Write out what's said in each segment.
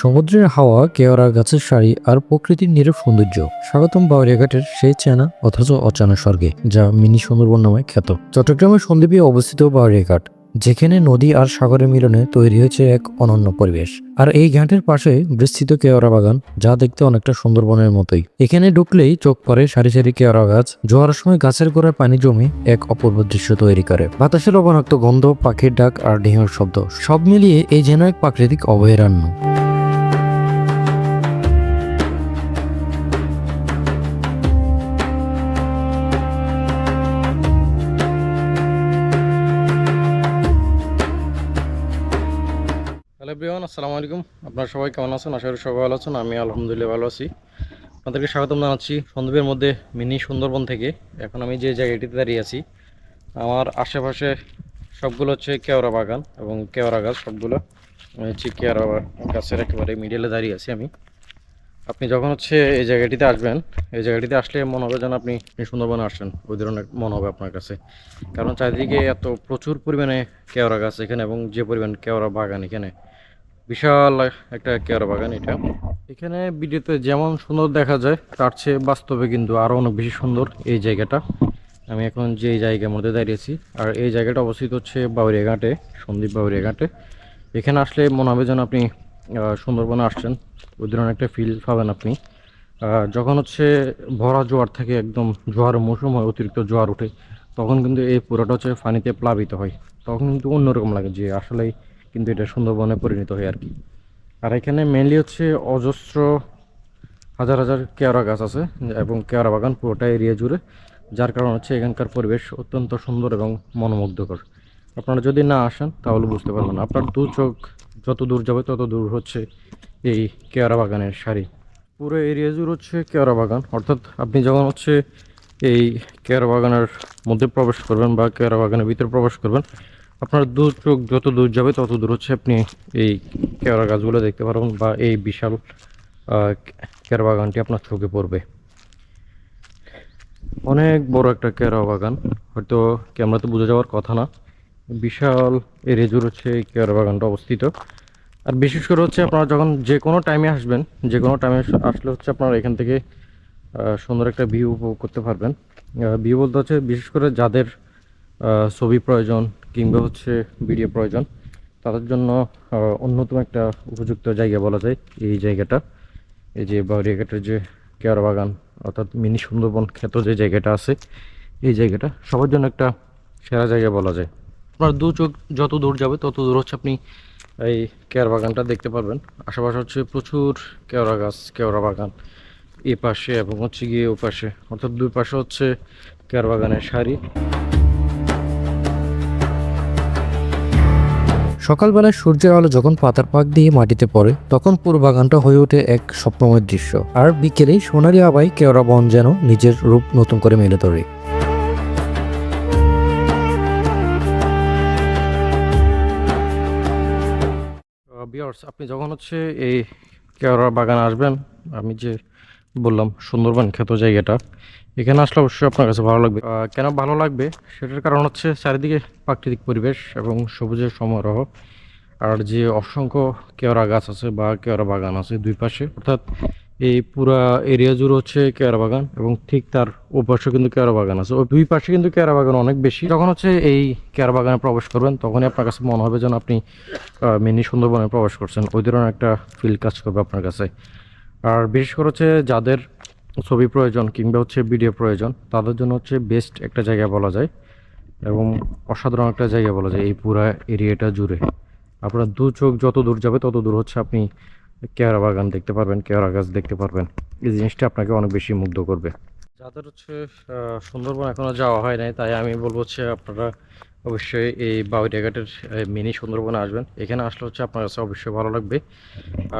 সমুদ্রের হাওয়া, কেওড়া গাছের সারি আর প্রকৃতির নীরব সৌন্দর্য। স্বাগতম বাউরিয়াঘাটের সেই চেনা অথচ অচেনা স্বর্গে, যা মিনি সুন্দরবন নামে খ্যাত। চট্টগ্রামের সন্দ্বীপে অবস্থিত বাউরিয়াঘাট, যেখানে নদী আর সাগরের মিলনে তৈরি হয়েছে এক অনন্য পরিবেশ। আর এই ঘাটের পাশে বিস্তৃত কেওড়া বাগান, যা দেখতে অনেকটা সুন্দরবনের মতোই। এখানে ঢুকলেই চোখ পড়ে সারি সারি কেওড়া গাছ। জোয়ারের সময় গাছের গোড়ায় পানি জমে এক অপূর্ব দৃশ্য তৈরি করে। বাতাসের লবণাক্ত গন্ধ, পাখির ডাক আর ঢেউয়ের শব্দ, সব মিলিয়ে এই যেন এক প্রাকৃতিক অভয়ারণ্য। হ্যালো এভরিওয়ান, আসসালামু আলাইকুম। আপনারা সবাই কেমন আছেন? আশা করি সবাই ভালো আছেন। আমি আলহামদুলিল্লাহ ভালো আছি। আপনাদেরকে স্বাগতম জানাচ্ছি সন্দ্বীপের মধ্যে মিনি সুন্দরবন থেকে। এখন আমি যে জায়গাটিতে দাঁড়িয়ে আছি, আমার আশেপাশে সবগুলো হচ্ছে কেওড়া বাগান এবং কেওড়া গাছ সবগুলো। আমি হচ্ছে কেওড়া গাছের একেবারে মিডিলে দাঁড়িয়ে আছি আমি। আপনি যখন হচ্ছে এই জায়গাটিতে আসবেন, এই জায়গাটিতে আসলে মনে হবে যেন আপনি সুন্দরবনে আসছেন, ওই ধরনের মনে হবে আপনার কাছে। কারণ চারিদিকে এত প্রচুর পরিমাণে কেওড়া গাছ এখানে, এবং যে পরিমাণ কেওড়া বাগান এখানে, বিশাল একটা কেওড়া বাগান এটা। এখানে ভিডিওতে যেমন সুন্দর দেখা যায়, তার চেয়ে বাস্তবে কিন্তু আরও অনেক বেশি সুন্দর এই জায়গাটা। আমি এখন যে জায়গার মধ্যে দাঁড়িয়েছি, আর এই জায়গাটা অবস্থিত হচ্ছে বাউরিয়াঘাটে, সন্দ্বীপ বাউরিয়াঘাটে। এখানে আসলে মনে হবে যেন আপনি সুন্দরবনে আসছেন, ওই ধরনের একটা ফিল পাবেন আপনি। যখন হচ্ছে ভরা জোয়ার থাকে, একদম জোয়ারের মৌসুম হয়, অতিরিক্ত জোয়ার ওঠে, তখন কিন্তু এই পুরোটা হচ্ছে পানিতে প্লাবিত হয়। তখন কিন্তু অন্যরকম লাগে যে আসলেই কিন্তু এটা সুন্দরবনে পরিণত হয় আর কি। আর এখানে মেনলি হচ্ছে অজস্র হাজার হাজার কেওড়া গাছ আছে, এবং কেওড়া বাগান পুরোটা এরিয়া জুড়ে, যার কারণ হচ্ছে এখানকার পরিবেশ অত্যন্ত সুন্দর এবং মনোমুগ্ধকর। আপনারা যদি না আসেন তাহলে বুঝতে পারবেন না। আপনার দু চোখ যত দূর যাবে তত দূর হচ্ছে এই কেওড়া বাগানের সারি। পুরো এরিয়া জুড়ে হচ্ছে কেওড়া বাগান। অর্থাৎ আপনি যখন হচ্ছে এই কেওড়া বাগানের মধ্যে প্রবেশ করবেন বা কেওড়া বাগানের ভিতরে প্রবেশ করবেন, আপনার দু চোখ যত দূর যাবে তত দূর হচ্ছে আপনি এই কেওড়া গাছগুলো দেখতে পারবেন, বা এই বিশাল কেওড়া বাগানটি আপনার চোখে পড়বে। অনেক বড় একটা কেওড়া বাগান, হয়তো ক্যামেরাতে বোঝা যাওয়ার কথা না। বিশাল এরিয়া জুড়ে হচ্ছে এই কেওড়া বাগানটা অবস্থিত। আর বিশেষ করে হচ্ছে আপনারা যখন যে কোনো টাইমে আসবেন, যে কোনো টাইমে আসলে হচ্ছে আপনারা এখান থেকে সুন্দর একটা ভিউ উপভোগ করতে পারবেন। ভিউ বলতে হচ্ছে বিশেষ করে যাদের ছবি প্রয়োজন কিংবা হচ্ছে ভিডিও প্রয়োজন, তাদের জন্য অন্যতম একটা উপযুক্ত জায়গা বলা যায় এই জায়গাটা। এই যে বাউরিয়াঘাটের যে কেওড়া বাগান, অর্থাৎ মিনি সুন্দরবন খ্যাত যে জায়গাটা আছে, এই জায়গাটা সবার জন্য একটা সেরা জায়গা বলা যায়। আপনার দু চোখ যত দূর যাবে তত দূর হচ্ছে আপনি এই কেওড়া বাগানটা দেখতে পারবেন। আশেপাশে হচ্ছে প্রচুর কেওড়া গাছ, কেওড়া বাগান এ পাশে এবং হচ্ছে গিয়ে ও পাশে, অর্থাৎ দুই পাশে হচ্ছে কেওড়া বাগানের সারি। সকালবেলায় সূর্যের আলো যখন পাতার পাক দিয়ে মাটিতে পড়ে, তখন পুরো বাগানটা হয়ে ওঠে এক স্বপ্নময় দৃশ্য। আর বিকেলে সোনালি আবায় কেওড়া বন যেন নিজের রূপ নতুন করে মেলে ধরে। ভিউয়ার্স, আপনি যখন হচ্ছে এই কেওড়া বাগান আসবেন, আমি যে বললাম সুন্দরবন খ্যাত জায়গাটা, এখানে আসলে অবশ্যই আপনার কাছে ভালো লাগবে। কেন ভালো লাগবে সেটার কারণ হচ্ছে চারিদিকে প্রাকৃতিক পরিবেশ এবং সবুজের সমারোহ, আর যে অসংখ্য কেওড়া গাছ আছে বা কেওড়া বাগান আছে দুই পাশে, অর্থাৎ এই পুরা এরিয়া জুড়ে হচ্ছে কেওড়া বাগান, এবং ঠিক তার ওপাশে কিন্তু কেওড়া বাগান আছে। ওই দুই পাশে কিন্তু কেওড়া বাগান অনেক বেশি। যখন হচ্ছে এই কেওড়া বাগানে প্রবেশ করবেন, তখনই আপনার কাছে মনে হবে যেন আপনি মিনি সুন্দরবনে প্রবেশ করছেন, ওই ধরনের একটা ফিল কাজ করবে আপনার কাছে। আর বিশেষ করে হচ্ছে যাদের ছবি প্রয়োজন কিংবা হচ্ছে ভিডিও প্রয়োজন, তাদের জন্য হচ্ছে বেস্ট একটা জায়গা বলা যায়, এবং অসাধারণ একটা জায়গা বলা যায় এই পুরা এরিয়াটা জুড়ে। আপনার দু চোখ যত দূর যাবে তত দূর হচ্ছে আপনি কেওড়া বাগান দেখতে পারবেন, কেওড়া গাছ দেখতে পারবেন। এই জিনিসটা আপনাকে অনেক বেশি মুগ্ধ করবে। যাদের হচ্ছে সুন্দরবন এখনও যাওয়া হয় নাই, তাই আমি বলবো হচ্ছে আপনারা অবশ্যই এই বাউরিয়াঘাটের মিনি সুন্দরবনে আসবেন। এখানে আসলে হচ্ছে আপনার কাছে অবশ্যই ভালো লাগবে।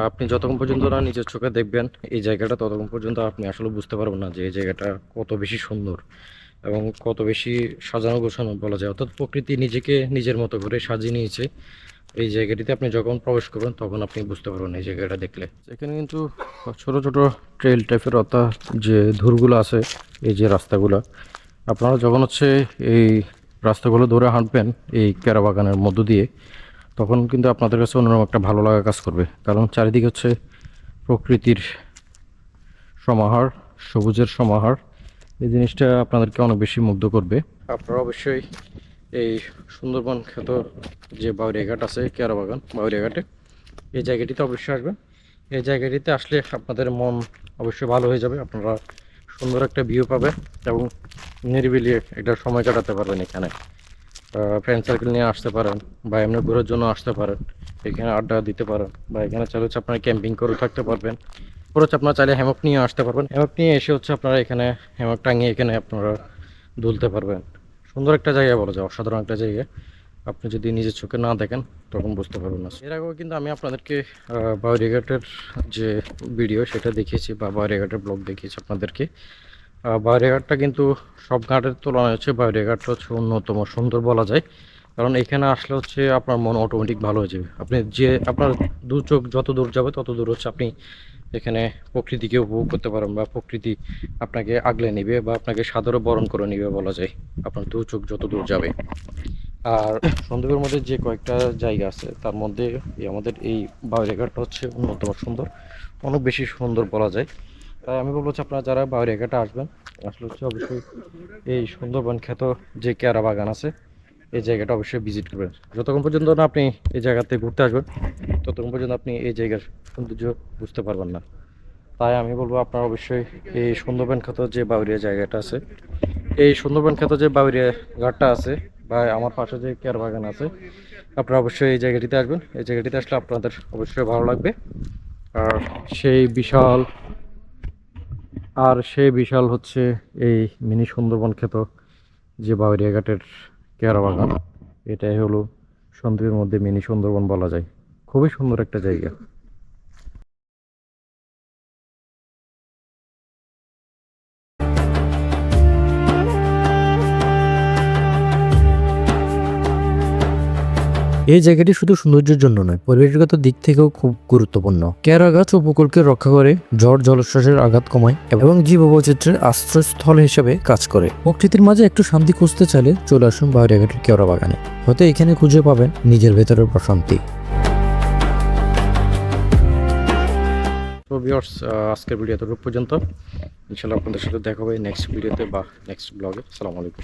আপনি যতক্ষণ পর্যন্ত না নিজের চোখে দেখবেন এই জায়গাটা, ততক্ষণ পর্যন্ত আপনি আসলে বুঝতে পারবেন না যে এই জায়গাটা কত বেশি সুন্দর এবং কত বেশি সাজানো গোছানো বলা যায়। অর্থাৎ প্রকৃতি নিজেকে নিজের মতো করে সাজিয়ে নিয়েছে এই জায়গাটিতে। আপনি যখন প্রবেশ করবেন তখন আপনি বুঝতে পারবেন এই জায়গাটা দেখলে। এখানে কিন্তু ছোট ছোট ট্রেল টাইপের, অর্থাৎ যে ধুরগুলো আছে, এই যে রাস্তাগুলো, আপনারা যখন হচ্ছে এই রাস্তাগুলো ধরে হাঁটবেন এই কেওড়া বাগানের মধ্য দিয়ে, তখন কিন্তু আপনাদের কাছে অন্যরকম একটা ভালো লাগা কাজ করবে, কারণ চারিদিকে হচ্ছে প্রকৃতির সমাহার, সবুজের সমাহার। এই জিনিসটা আপনাদেরকে অনেক বেশি মুগ্ধ করবে। আপনারা অবশ্যই এই সুন্দরবন খ্যাত যে বাউরিয়াঘাট আছে, কেয়ারা বাগান বাউরিয়াঘাটে, এই জায়গাটিতে অবশ্যই আসবেন। এই জায়গাটিতে আসলে আপনাদের মন অবশ্যই ভালো হয়ে যাবে, আপনারা সুন্দর একটা ভিউ পাবেন এবং নিরিবিলি একটা সময় কাটাতে পারবেন এখানে। ফ্রেন্ড সার্কেল নিয়ে আসতে পারেন বা এমনি ঘোরার জন্য আসতে পারেন, এখানে আড্ডা দিতে পারেন, বা এখানে চাইলে হচ্ছে আপনারা ক্যাম্পিং করে থাকতে পারবেন। পরে হচ্ছে আপনারা চাইলে হ্যামক নিয়ে আসতে পারবেন, হ্যামক নিয়ে এসে হচ্ছে আপনারা এখানে হ্যামক টাঙিয়ে এখানে আপনারা দুলতে পারবেন। সুন্দর একটা জায়গা বলা যায়, অসাধারণ একটা জায়গা। আপনি যদি নিজের চোখে না দেখেন তখন বুঝতে পারবেন না। এর আগেও কিন্তু আমি আপনাদেরকে বাউরিয়াঘাটের যে ভিডিও সেটা দেখিয়েছি, বা বাউরিয়াঘাটের ব্লগ দেখিয়েছি আপনাদেরকে। বাউরিয়াঘাটটা কিন্তু সব ঘাটের তুলনায় হচ্ছে বাউরিয়াঘাটটা হচ্ছে অন্যতম সুন্দর বলা যায়, কারণ এখানে আসলে হচ্ছে আপনার মন অটোমেটিক ভালো হয়ে যাবে। আপনি যে আপনার দু চোখ যত দূর যাবে তত দূর হচ্ছে আপনি এখানে প্রকৃতিকে উপভোগ করতে পারেন, বা প্রকৃতি আপনাকে আগলে নেবে বা আপনাকে সাদরে বরণ করে নেবে বলা যায়, আপনার দু চোখ যত দূর যাবে। আর সন্দ্বীপের মধ্যে যে কয়েকটা জায়গা আছে তার মধ্যে আমাদের এই বাউরিয়াঘাটটা হচ্ছে অন্যতম সুন্দর, অনেক বেশি সুন্দর বলা যায়। তাই আমি বলবো হচ্ছে আপনারা যারা বাউরিয়াঘাটে আসবেন, আসলে হচ্ছে অবশ্যই এই সুন্দরবন খ্যাত যে কেয়ারা বাগান আছে এই জায়গাটা অবশ্যই ভিজিট করবেন। যতক্ষণ পর্যন্ত না আপনি এই জায়গাতে ঘুরতে আসবেন ততক্ষণ পর্যন্ত আপনি এই জায়গার সৌন্দর্য বুঝতে পারবেন না। তাই আমি বলবো আপনারা অবশ্যই এই সুন্দরবন খ্যাত যে বাউরিয়া জায়গাটা আছে, এই সুন্দরবন খ্যাত যে বাউরিয়া ঘাটটা আছে, বা আমার পাশে যে কেয়ার বাগান আছে, আপনারা অবশ্যই এই জায়গাটিতে আসবেন। এই জায়গাটিতে আসলে আপনাদের অবশ্যই ভালো লাগবে। আর সেই বিশাল সেই বিশাল হচ্ছে এই মিনি সুন্দরবন খ্যাত যে বাউরিয়া ঘাটের কেয়ারা বাগান, এটাই হলো সন্দ্বীপের মধ্যে মিনি সুন্দরবন বলা যায়। খুবই সুন্দর একটা জায়গা। এই জায়গাটি শুধু সৌন্দর্যের জন্য নয়, পরিবেশগত দিক থেকেও খুব গুরুত্বপূর্ণ। কেয়ারা গাছ উপকূলকে রক্ষা করে, ঝড় জলোচ্ছ্বাসের আঘাত কমায় এবং জীববৈচিত্র্যের আশ্রয়স্থল হিসেবে কাজ করে। প্রকৃতির মাঝে একটু শান্তি খুঁজতে চাইলে চলে আসুন বাউরিয়াঘাটের কেওড়া বাগানে। হয়তো এখানে খুঁজে পাবেন নিজের ভেতরের প্রশান্তি। তো ভিউয়ার্স, আজকের ভিডিও এতটুকু পর্যন্ত। ইনশাআল্লাহ আপনাদের সাথে দেখা হবে নেক্সট ভিডিওতে বা নেক্সট ব্লগে। আসসালামু আলাইকুম।